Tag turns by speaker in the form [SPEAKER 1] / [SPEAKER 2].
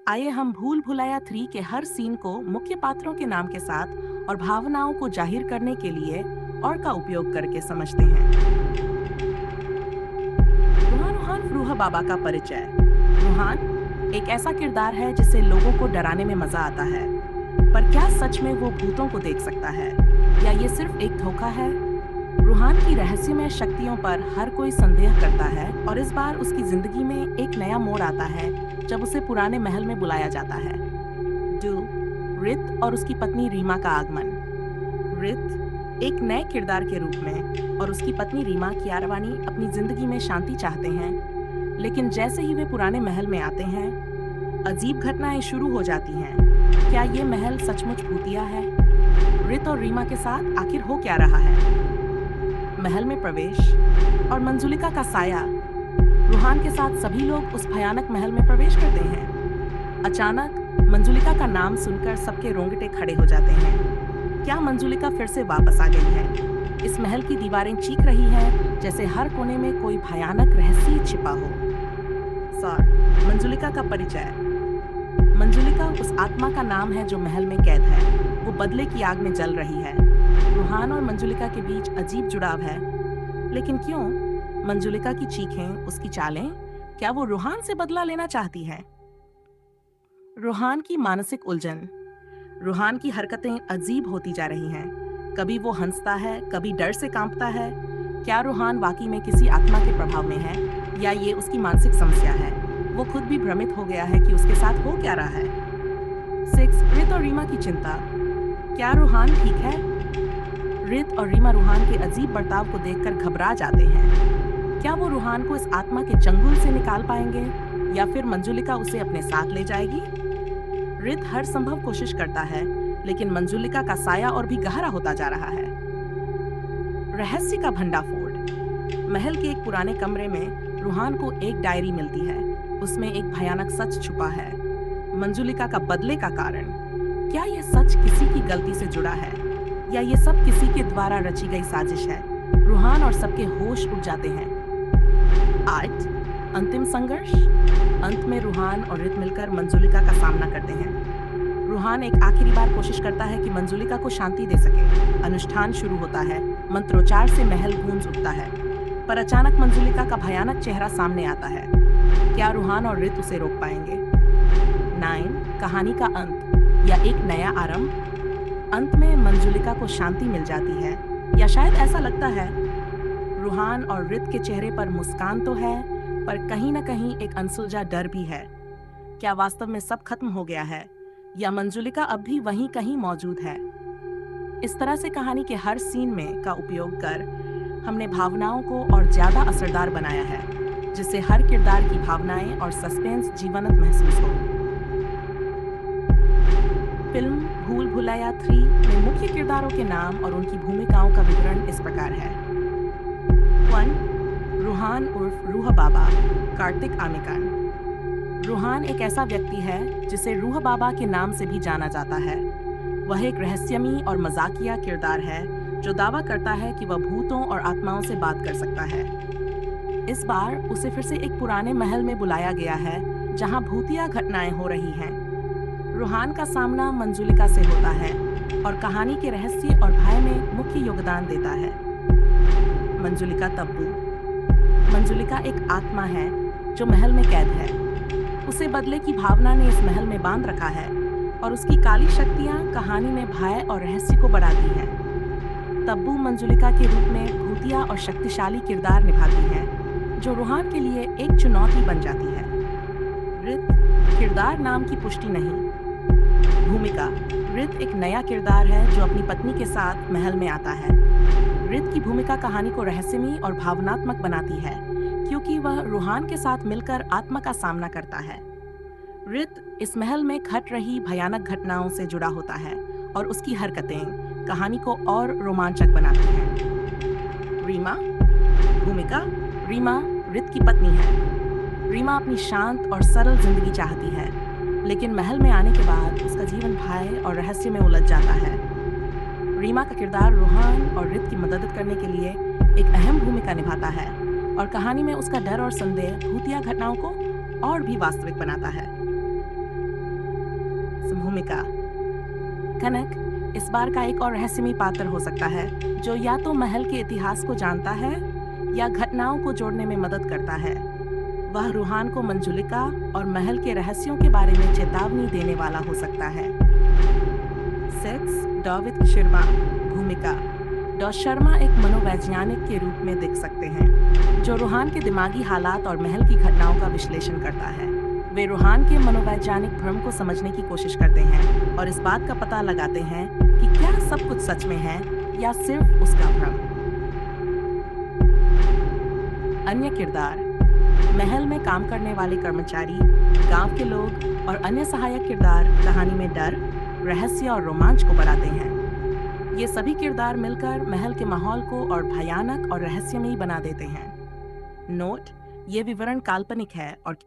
[SPEAKER 1] आइए हम भूल भुलैया 3 के हर सीन को मुख्य पात्रों के नाम के साथ और भावनाओं को जाहिर करने के लिए और का उपयोग करके समझते हैं। रूहान रूह बाबा का परिचय। रूहान एक ऐसा किरदार है जिसे लोगों को डराने में मजा आता है, पर क्या सच में वो भूतों को देख सकता है या ये सिर्फ एक धोखा है? रूहान की रहस्यमय शक्तियों पर हर कोई संदेह करता है और इस बार उसकी जिंदगी में एक नया मोड़ आता है जब उसे पुराने महल में बुलाया जाता है। रित और उसकी पत्नी रीमा का आगमन। रित एक नए किरदार के रूप में और उसकी पत्नी रीमा कियारावानी अपनी जिंदगी में शांति चाहते हैं, लेकिन जैसे ही वे पुराने महल में आते हैं अजीब घटनाएं शुरू हो जाती हैं। क्या ये महल सचमुच भूतिया है? रित और रीमा के साथ आखिर हो क्या रहा है? महल में प्रवेश और मंजुलिका का साया। रूहान के साथ सभी लोग उस भयानक महल में प्रवेश करते हैं। अचानक मंजुलिका का नाम सुनकर सबके रोंगटे खड़े हो जाते हैं। क्या मंजुलिका फिर से वापस आ गई है? इस महल की दीवारें चीख रही हैं, जैसे हर कोने में कोई भयानक रहस्य छिपा हो। मंजुलिका का परिचय। मंजुलिका उस आत्मा का नाम है जो महल में कैद है। वो बदले की आग में जल रही है। रूहान और मंजुलिका के बीच अजीब जुड़ाव है, लेकिन क्यों? मंजुलिका की चीखें, उसकी चालें, क्या वो रूहान से बदला लेना चाहती है? रूहान की मानसिक उलझन। रूहान की हरकतें अजीब होती जा रही हैं। कभी वो हंसता है, कभी डर से कांपता है। क्या रूहान वाकई में किसी आत्मा के प्रभाव में है या ये उसकी मानसिक समस्या है? वो खुद भी भ्रमित हो गया है कि उसके साथ हो क्या रहा है। रित और रीमा की चिंता। क्या रूहान ठीक है? रित और रीमा रूहान के अजीब बर्ताव को देखकर घबरा जाते हैं। क्या वो रूहान को इस आत्मा के चंगुल से निकाल पाएंगे या फिर मंजुलिका उसे अपने साथ ले जाएगी? रित हर संभव कोशिश करता है, लेकिन मंजुलिका का साया और भी गहरा होता जा रहा है। रहस्य का भंडाफोड़। महल के एक पुराने कमरे में रूहान को एक डायरी मिलती है। उसमें एक भयानक सच छुपा है, मंजुलिका का बदले का कारण। क्या ये सच किसी की गलती से जुड़ा है या ये सब किसी के द्वारा रची गई साजिश है? रूहान और सबके होश उड़ जाते हैं। आज अंतिम संघर्ष। अंत में रूहान और रित मिलकर मंजुलिका का सामना करते हैं। रूहान एक आखिरी बार कोशिश करता है कि मंजुलिका को शांति दे सके। अनुष्ठान शुरू होता है। मंत्रोच्चार से महल गूंज उठता है, पर अचानक मंजुलिका का भयानक चेहरा सामने आता है। क्या रूहान और रित उसे रोक पाएंगे? 9 कहानी का अंत या एक नया आरंभ। अंत में मंजुलिका को शांति मिल जाती है, या शायद ऐसा लगता है। रूहान और रित के चेहरे पर मुस्कान तो है, पर कहीं न कहीं एक अनसुलझा डर भी है। क्या वास्तव में सब खत्म हो गया है या मंजुलिका अब भी वहीं कहीं मौजूद है? इस तरह से कहानी के हर सीन में का उपयोग कर हमने भावनाओं को और ज्यादा असरदार बनाया है, जिससे हर किरदार की भावनाएं और सस्पेंस जीवंत महसूस हो। फिल्म भूल भुलैया 3 में मुख्य किरदारों के नाम और उनकी भूमिकाओं का विवरण इस प्रकार है। 1 रूहान उर्फ रूह बाबा, कार्तिक आमिकान। रूहान एक ऐसा व्यक्ति है जिसे रूह बाबा के नाम से भी जाना जाता है। वह एक रहस्यमयी और मजाकिया किरदार है जो दावा करता है कि वह भूतों और आत्माओं से बात कर सकता है। इस बार उसे फिर से एक पुराने महल में बुलाया गया है जहां भूतिया घटनाएं हो रही हैं। रूहान का सामना मंजुलिका से होता है और कहानी के रहस्य और भय में मुख्य योगदान देता है। मंजुलिका तब्बू। मंजुलिका एक आत्मा है जो महल में कैद है। उसे बदले की भावना ने इस महल में बांध रखा है और उसकी काली शक्तियां कहानी में भय और रहस्य को बढ़ाती हैं। तब्बू मंजुलिका के रूप में भूतिया और शक्तिशाली किरदार निभाती है, जो रूहान के लिए एक चुनौती बन जाती है। रित किरदार नाम की पुष्टि नहीं। भूमिका। रित एक नया किरदार है जो अपनी पत्नी के साथ महल में आता है। रित की भूमिका कहानी को रहस्यमयी और भावनात्मक बनाती है, क्योंकि वह रूहान के साथ मिलकर आत्मा का सामना करता है। रित इस महल में घट रही भयानक घटनाओं से जुड़ा होता है और उसकी हरकतें कहानी को और रोमांचक बनाती हैं। रीमा। भूमिका। रीमा रित की पत्नी है। रीमा अपनी शांत और सरल जिंदगी चाहती है, लेकिन महल में आने के बाद उसका जीवन भय और रहस्य में उलझ जाता है। रीमा का किरदार रूहान और रित की मदद करने के लिए एक अहम भूमिका निभाता है और कहानी में उसका डर और संदेह भूतिया घटनाओं को और भी वास्तविक बनाता है। भूमिका। कनक इस बार का एक और रहस्यमयी पात्र हो सकता है, जो या तो महल के इतिहास को जानता है या घटनाओं को जोड़ने में मदद करता है। वह रूहान को मंजुलिका और महल के रहस्यों के बारे में चेतावनी देने वाला हो सकता है। 6 डॉविद शर्मा। भूमिका। डॉ शर्मा एक मनोवैज्ञानिक के रूप में दिख सकते हैं, जो रूहान के दिमागी हालात और महल की घटनाओं का विश्लेषण करता है। वे रूहान के मनोवैज्ञानिक भ्रम को समझने की कोशिश करते हैं और इस बात का पता लगाते हैं कि क्या सब कुछ सच में है या सिर्फ उसका भ्रम। अन्य किरदार। महल में काम करने वाले कर्मचारी, गांव के लोग और अन्य सहायक किरदार कहानी में डर, रहस्य और रोमांच को बढ़ाते हैं। ये सभी किरदार मिलकर महल के माहौल को और भयानक और रहस्यमयी बना देते हैं। नोट: ये विवरण काल्पनिक है और